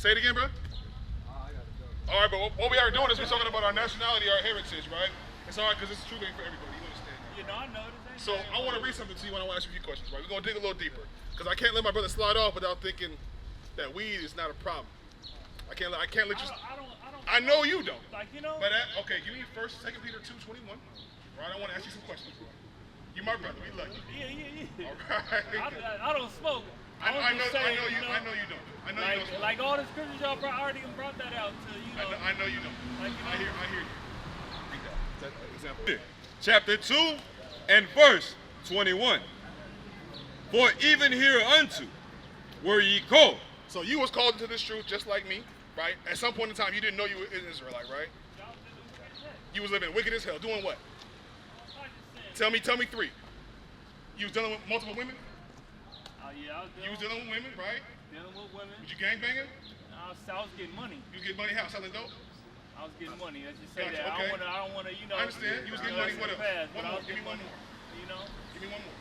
Say it again, bro. All right, but what we are doing is we're talking about our nationality, our heritage, right? It's all right because it's a true thing for everybody. You understand that? You know, I know this. So I want to read something to you when I want to ask you a few questions, right? We're going to dig a little deeper because I can't let my brother slide off without thinking that weed is not a problem. I can't let you. I know you don't. Like, you know. But okay, give me first, 2 Peter 2:21. Right, I want to ask you some questions, bro. You my brother. We love you. Yeah. All right. I don't smoke. I know you don't. I know you don't. Like all the scriptures y'all already brought that out to, you know. I know you don't. Like, you know, I hear you. Read that. Example. Chapter 2 and verse 21. For even hereunto were ye called. So you was called into this truth just like me, right? At some point in time, you didn't know you were an Israelite, right? You was living wicked as hell. Doing what? Tell me 3. You was dealing with multiple women? Yeah, you was dealing with women, right? Dealing with women. Was you gangbanging? I was getting money. You was getting money how? Selling dope? I was getting money. Let's just say Gotcha, that. okay. I don't want to, you know. I understand. You was getting money. What else? One more. Give me one more. You know. Give me one more.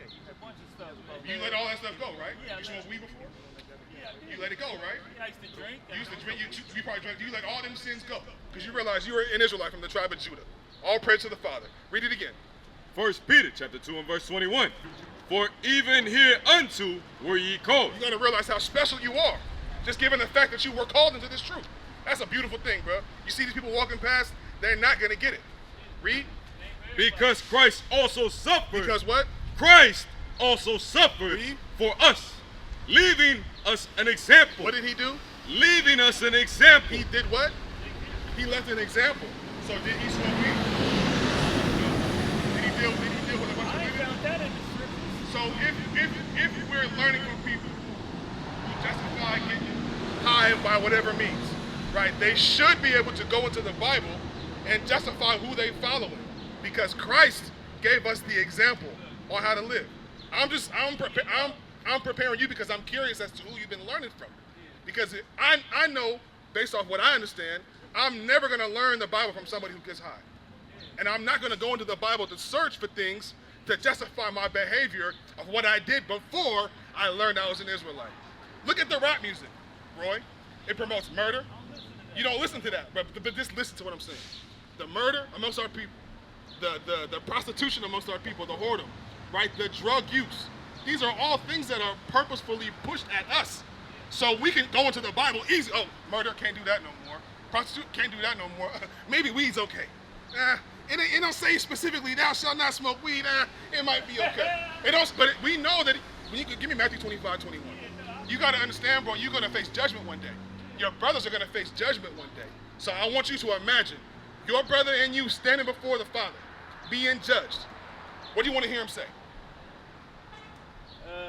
A bunch of stuff. You let all that stuff go, right? Yeah. You smoked weed before? Yeah. You let it go, right? I used to drink. You used to drink. You probably drank. You let all them sins go because you realize you were an Israelite from the tribe of Judah. All praise to the Father. Read it again. 1 Peter chapter 2 and verse 21. For even hereunto were ye called. You got to realize how special you are. Just given the fact that you were called into this truth. That's a beautiful thing, bro. You see these people walking past, they're not going to get it. Read. Because Christ also suffered. Because what? Christ also suffered for us, leaving us an example. What did he do? Leaving us an example. He did what? He left an example. So did he smoke weed? Did he deal with a bunch of women? Found that in the scriptures. So if we're learning from people who justify getting high by whatever means, right? They should be able to go into the Bible and justify who they following, because Christ gave us the example on how to live. I'm preparing you because I'm curious as to who you've been learning from, because I know based off what I understand, I'm never going to learn the Bible from somebody who gets high, and I'm not going to go into the Bible to search for things to justify my behavior of what I did before I learned I was an Israelite. Look at the rap music, Roy. It promotes murder. You don't listen to that, but just listen to what I'm saying. The murder amongst our people, the prostitution amongst our people, the whoredom, right? The drug use. These are all things that are purposefully pushed at us. So we can go into the Bible easy. Oh, murder, can't do that no more. Prostitute, can't do that no more. Maybe weed's okay. It don't say specifically, thou shalt not smoke weed. It might be okay. But we know that, when you could give me Matthew 25:21. You got to understand, bro, you're going to face judgment one day. Your brothers are going to face judgment one day. So I want you to imagine your brother and you standing before the Father, being judged. What do you want to hear him say?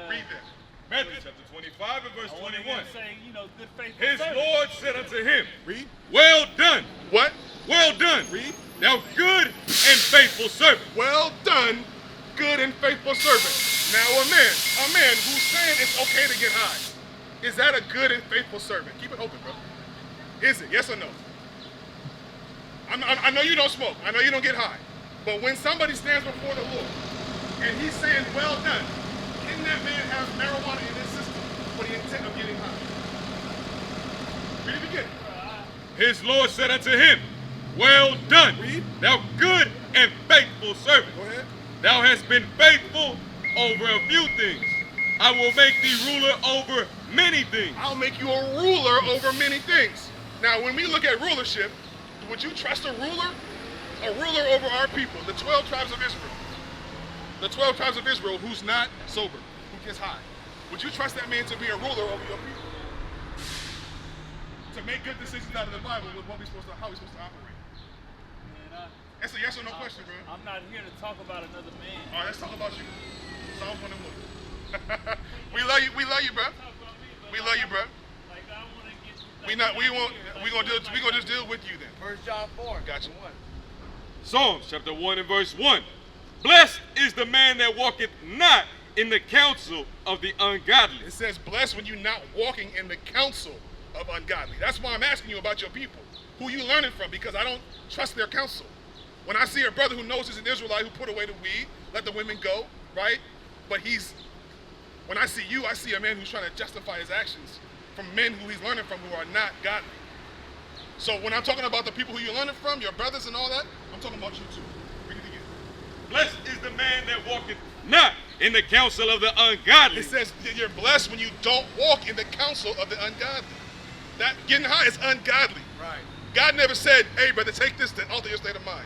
Read that. Matthew chapter 25 and verse 21. Say, you know, good faith. His Lord said unto him, Read. Well done. What? Well done. Read. Thou good and faithful servant. Well done, good and faithful servant. Now a man who's saying it's okay to get high, is that a good and faithful servant? Keep it open, bro. Is it? Yes or no? I know you don't smoke. I know you don't get high. But when somebody stands before the Lord and he's saying, well done, can that man have marijuana in his system for the intent of getting high? Read it again. His Lord said unto him, Well done, Read. thou good and faithful servant. Go ahead. Thou hast been faithful over a few things. I will make thee ruler over many things. I'll make you a ruler over many things. Now, when we look at rulership, would you trust a ruler? A ruler over our people, the 12 tribes of Israel. The 12 tribes of Israel who's not sober, who gets high. Would you trust that man to be a ruler over your people? To make good decisions out of the Bible with how we're supposed to operate. That's a yes or no question, bro. I'm not here to talk about another man. All right, let's talk about you. Psalm 1:1. We love you, bro. We love you, bro. Like, I want to get. We gonna just deal with you then. 1 John 4. Gotcha. Psalms chapter 1 and verse 1. Blessed is the man that walketh not in the counsel of the ungodly. It says, blessed when you're not walking in the counsel of ungodly. That's why I'm asking you about your people. Who you learning from? Because I don't trust their counsel. When I see a brother who knows he's an Israelite who put away the weed, let the women go, right? But when I see you, I see a man who's trying to justify his actions from men who he's learning from who are not godly. So when I'm talking about the people who you're learning from, your brothers and all that, I'm talking about you too. Read it again. Blessed is the man that walketh not in the counsel of the ungodly. It says you're blessed when you don't walk in the counsel of the ungodly. That getting high is ungodly. Right. God never said, hey, brother, take this to alter your state of mind.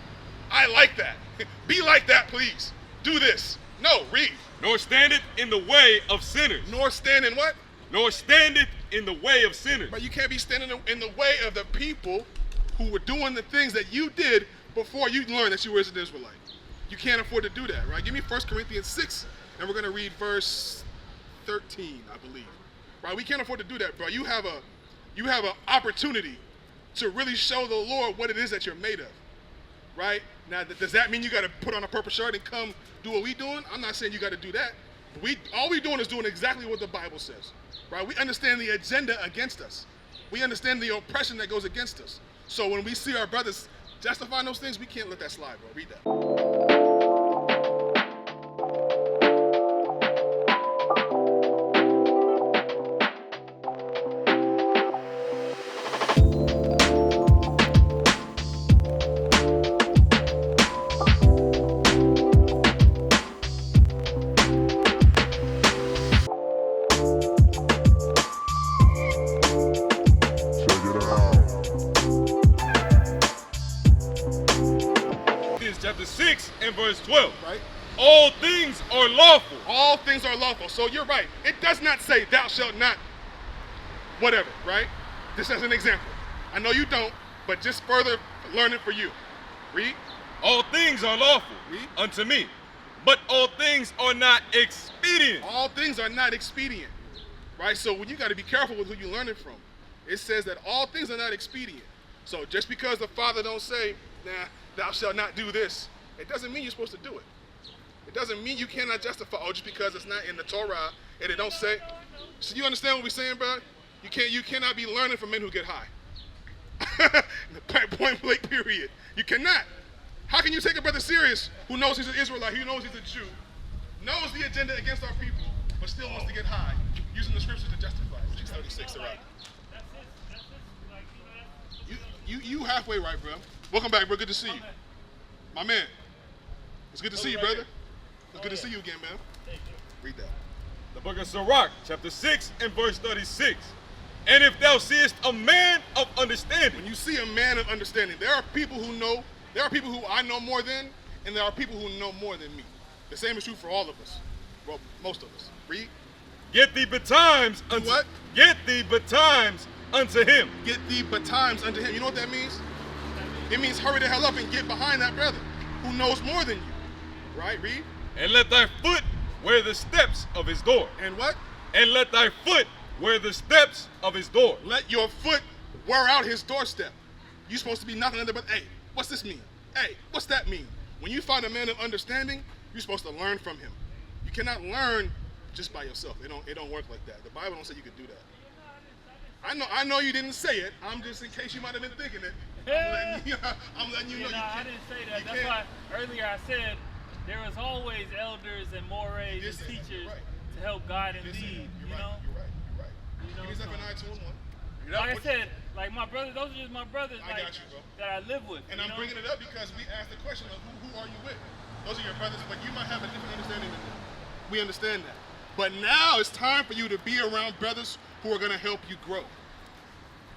I like that. Be like that, please. Do this. No, read. Nor standeth in the way of sinners. Nor stand in what? Nor standeth in the way of sinners. But you can't be standing in the way of the people who were doing the things that you did before you learned that you were an Israelite. You can't afford to do that, right? Give me 1 Corinthians 6, and we're going to read verse 13, I believe. Right? We can't afford to do that, bro. You have an opportunity to really show the Lord what it is that you're made of, right? Now, does that mean you got to put on a purple shirt and come do what we doing? I'm not saying you got to do that. All we doing is doing exactly what the Bible says, right? We understand the agenda against us. We understand the oppression that goes against us. So when we see our brothers justifying those things, we can't let that slide, bro. Read that. Chapter 6 and verse 12. Right? All things are lawful. All things are lawful. So you're right. It does not say thou shalt not whatever, right? Just as an example. I know you don't, but just further learning for you. Read. All things are lawful Read. unto me, but all things are not expedient. All things are not expedient, right? So when you got to be careful with who you're learning from. It says that all things are not expedient. So just because the Father don't say, nah, thou shalt not do this, it doesn't mean you're supposed to do it. It doesn't mean you cannot justify, just because it's not in the Torah and it don't say. So you understand what we're saying, bro? You cannot be learning from men who get high. Point blank, period. You cannot. How can you take a brother serious who knows he's an Israelite, who knows he's a Jew, knows the agenda against our people, but still wants to get high, using the scriptures to justify it? 636, right? You halfway right, bro. Welcome back, bro. Good to see you. My man. It's good to see you, brother. It's good to see you again, man. Read that. The book of Sirach, chapter 6 and verse 36. And if thou seest a man of understanding. When you see a man of understanding, there are people who know, there are people who I know more than, and there are people who know more than me. The same is true for all of us. Well, most of us. Read. Get thee betimes unto what? Get thee betimes unto him. Get thee betimes unto him. You know what that means? It means hurry the hell up and get behind that brother who knows more than you. Right? Read. And let thy foot wear the steps of his door. And what? And let thy foot wear the steps of his door. Let your foot wear out his doorstep. You're supposed to be knocking on the brother. Hey, what's this mean? Hey, what's that mean? When you find a man of understanding, you're supposed to learn from him. You cannot learn just by yourself. It don't work like that. The Bible don't say you could do that. I know you didn't say it. I'm just, in case you might have been thinking it. I'm letting you know. I didn't say that. That's why earlier I said there was always elders and mores and teachers to help guide and lead. You're right. Give me Zephaniah 2:1. Like I said, like my brothers, those are just my brothers. I got you, bro. That I live with. And I'm bringing it up because we asked the question of who are you with? Those are your brothers, but you might have a different understanding than them. We understand that. But now it's time for you to be around brothers who are going to help you grow.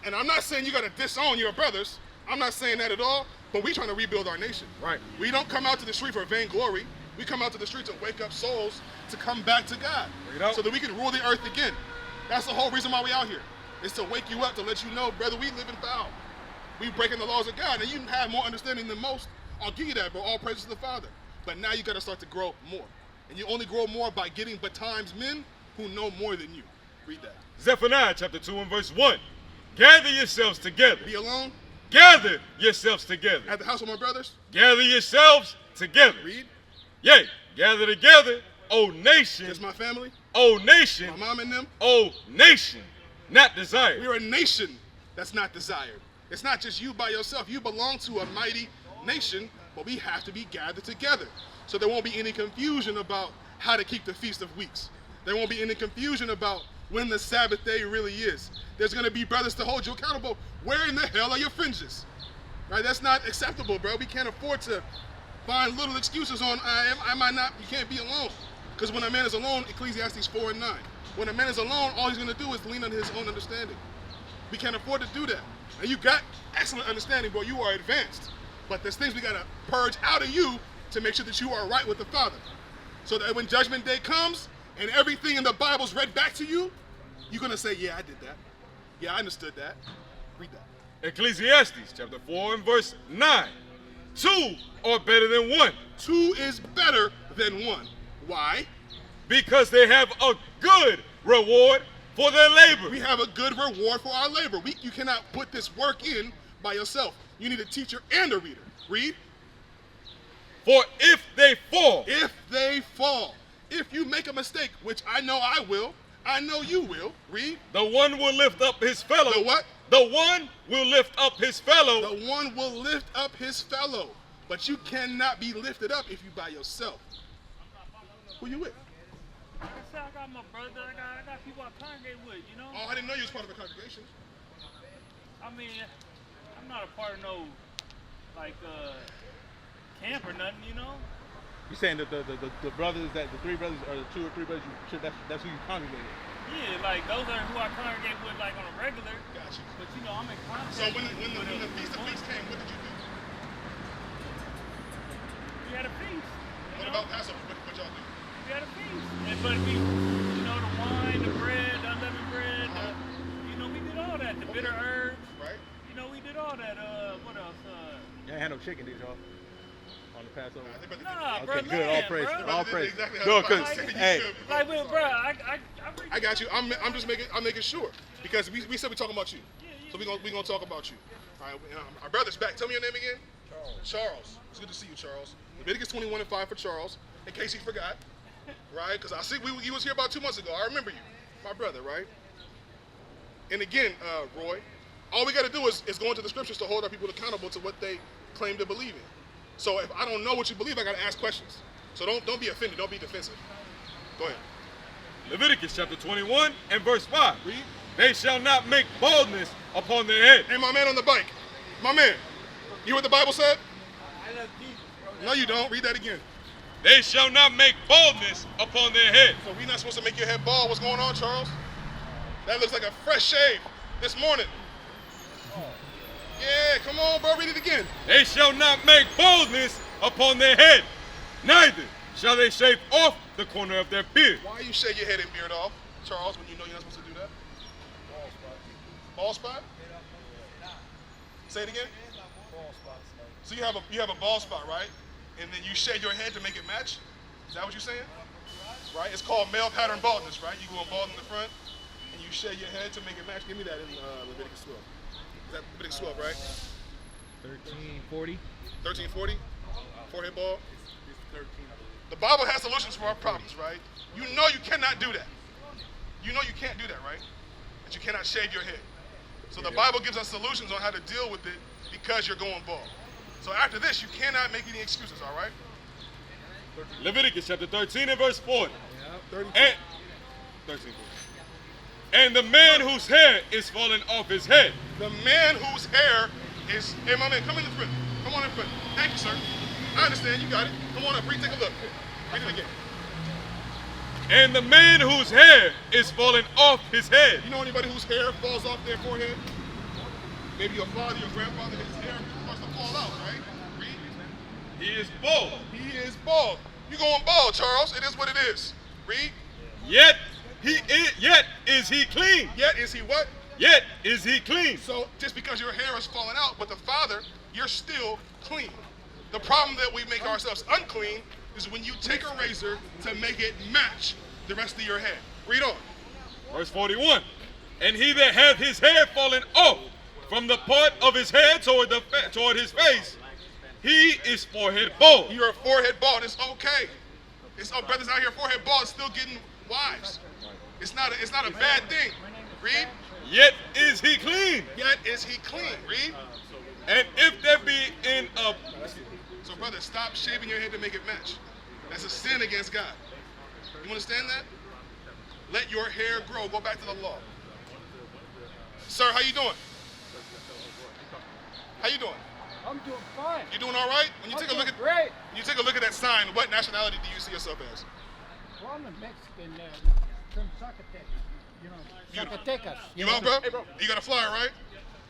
And I'm not saying you got to disown your brothers. I'm not saying that at all, but we're trying to rebuild our nation. Right. We don't come out to the street for vainglory. We come out to the street to wake up souls to come back to God so that we can rule the earth again. That's the whole reason why we out here. It's to wake you up, to let you know, brother, we live in foul. We breaking the laws of God, and you have more understanding than most. I'll give you that, bro. All praises to the Father. But now you got to start to grow more. And you only grow more by getting betimes men who know more than you. Read that. Zephaniah chapter 2 and verse 1. Gather yourselves together. Be alone. Gather yourselves together. At the house of my brothers. Gather yourselves together. Read. Yea, gather together, O nation. It's my family. O nation. My mom and them. O nation, not desired. We're a nation that's not desired. It's not just you by yourself. You belong to a mighty nation, but we have to be gathered together. So there won't be any confusion about how to keep the Feast of Weeks. There won't be any confusion about when the Sabbath day really is. There's going to be brothers to hold you accountable. Where in the hell are your fringes? Right? That's not acceptable, bro. We can't afford to find little excuses on I might not, you can't be alone. Because when a man is alone, Ecclesiastes 4:9. When a man is alone, all he's going to do is lean on his own understanding. We can't afford to do that. And you got excellent understanding, bro. You are advanced. But there's things we got to purge out of you to make sure that you are right with the Father. So that when Judgment Day comes and everything in the Bible's read back to you, you're going to say, yeah, I did that. Yeah, I understood that. Read that. Ecclesiastes chapter 4 and verse 9. 2 are better than 1. 2 is better than 1. Why? Because they have a good reward for their labor. We have a good reward for our labor. You cannot put this work in by yourself. You need a teacher and a reader. Read. For if they fall. If they fall. If you make a mistake, which I know I will, I know you will. Read. The one will lift up his fellow. The what? The one will lift up his fellow. The one will lift up his fellow. But you cannot be lifted up if you by yourself. Who you with? Like I said, I got my brother, I got people I congregate with, you know? Oh, I didn't know you was part of a congregation. I mean, I'm not a part of no, like, camp or nothing, you know? You saying that the brothers, that the 3 brothers, or the 2 or 3 brothers, that's who you congregate with? Yeah, like, those are who I congregate with, like, on a regular. Gotcha. But, you know, I'm in contact. So when the Feast of Weeks came, what did you do? We had a feast. What about Passover? What y'all do? We had a feast. But we, you know, the wine, the bread, the unleavened bread, you know, we did all that. The bitter herbs. Right. You know, we did all that. What else? You ain't had no chicken, did y'all? On the Passover? Nah, Okay, bro, good. All man, praise. bro. All praise. Exactly No, how the Bible because, said you hey. should, bro. Like, bro, I got you. I'm just making sure because we said we're talking about you, so we gonna talk about you. All right, our brother's back. Tell me your name again. Charles. It's good to see you, Charles. Leviticus 21:5 for Charles. In case he forgot, right? Because I see you was here about 2 months ago. I remember you, my brother, right? And again, Roy, all we got to do is go into the scriptures to hold our people accountable to what they claim to believe in. So if I don't know what you believe, I got to ask questions. So don't be offended. Don't be defensive. Go ahead. Leviticus chapter 21 and verse 5. Read. They shall not make baldness upon their head. Hey, my man on the bike. My man. You hear what the Bible said? I love Jesus, bro. No, you don't. Read that again. They shall not make baldness upon their head. So we're not supposed to make your head bald. What's going on, Charles? That looks like a fresh shave this morning. Yeah, come on, bro. Read it again. They shall not make baldness upon their head. Neither shall they shave off the corner of their beard. Why you shave your head and beard off, Charles, when you know you're not supposed to do that? Bald spot? Say it again. So you have a bald spot, right? And then you shave your head to make it match? Is that what you're saying? Right? It's called male pattern baldness, right? You go bald in the front and you shave your head to make it match. Give me that in Leviticus 12. Is that Leviticus 12, right? 1340. 1340? Forehead bald? The Bible has solutions for our problems, right? You know you cannot do that. You know you can't do that, right? That you cannot shave your head. So the Bible gives us solutions on how to deal with it because you're going bald. So after this, you cannot make any excuses, all right? Leviticus chapter 13 and verse 40. Yeah, 32. And 13. And the man whose hair is falling off his head. The man whose hair is... Hey, my man, come in the front. Come on in front. Thank you, sir. I understand. You got it. Come on up. Read, take a look. Read it again. And the man whose hair is falling off his head. You know anybody whose hair falls off their forehead? Maybe your father, your grandfather, his hair starts to fall out, right? Read. He is bald. He is bald. You going bald, Charles. It is what it is. Read. Yet is he clean. Yet is he what? Yet is he clean. So just because your hair is falling out, but the Father, you're still clean. The problem that we make ourselves unclean is when you take a razor to make it match the rest of your head. Read on. Verse 41. And he that hath his hair fallen off from the part of his head toward his face, he is forehead bald. You're forehead bald. It's okay. It's brothers out here forehead bald still getting wives. It's not a bad thing. Read. Yet is he clean. Yet is he clean. Read. And if there be in a... So brother, stop shaving your head to make it match. That's a sin against God. You understand that? Let your hair grow. Go back to the law. Sir, how you doing? How you doing? I'm doing fine. You doing all right? When you take a look at great. when you take a look at that sign, what nationality do you see yourself as? Well, I'm a Mexican from Zacatecas. You know, Zacatecas. You know, bro? Hey, bro. You got a flyer, right?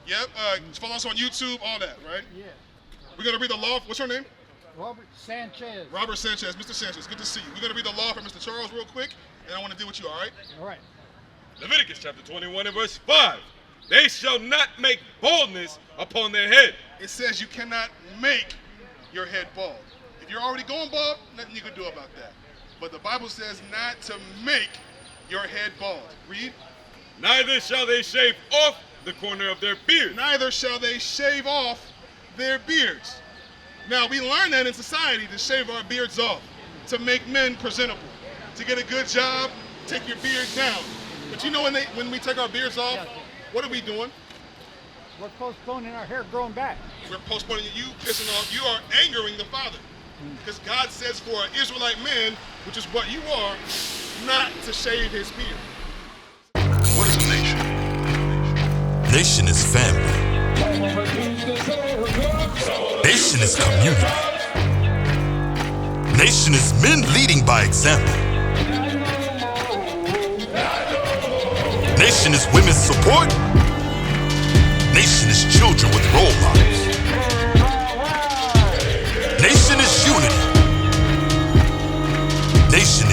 Yep. Follow us on YouTube, all that, right? Yeah. We're gonna read the law. What's your name? Robert Sanchez. Robert Sanchez. Mr. Sanchez, good to see you. We're gonna read the law for Mr. Charles real quick, and I want to deal with you, all right? All right. Leviticus chapter 21 and verse 5. They shall not make baldness upon their head. It says you cannot make your head bald. If you're already going bald, nothing you can do about that. But the Bible says not to make your head bald. Read. Neither shall they shave off the corner of their beard. Neither shall they shave off their beards. Now, we learn that in society to shave our beards off, to make men presentable, to get a good job, take your beard down. But you know when we take our beards off, what are we doing? We're postponing our hair growing back. We're postponing you, pissing off. You are angering the Father. Because God says for an Israelite man, which is what you are, not to shave his beard. What is a nation? Nation is family. Nation is community. Nation is men leading by example. Nation is women's support. Nation is children with role models. Nation is unity. Nation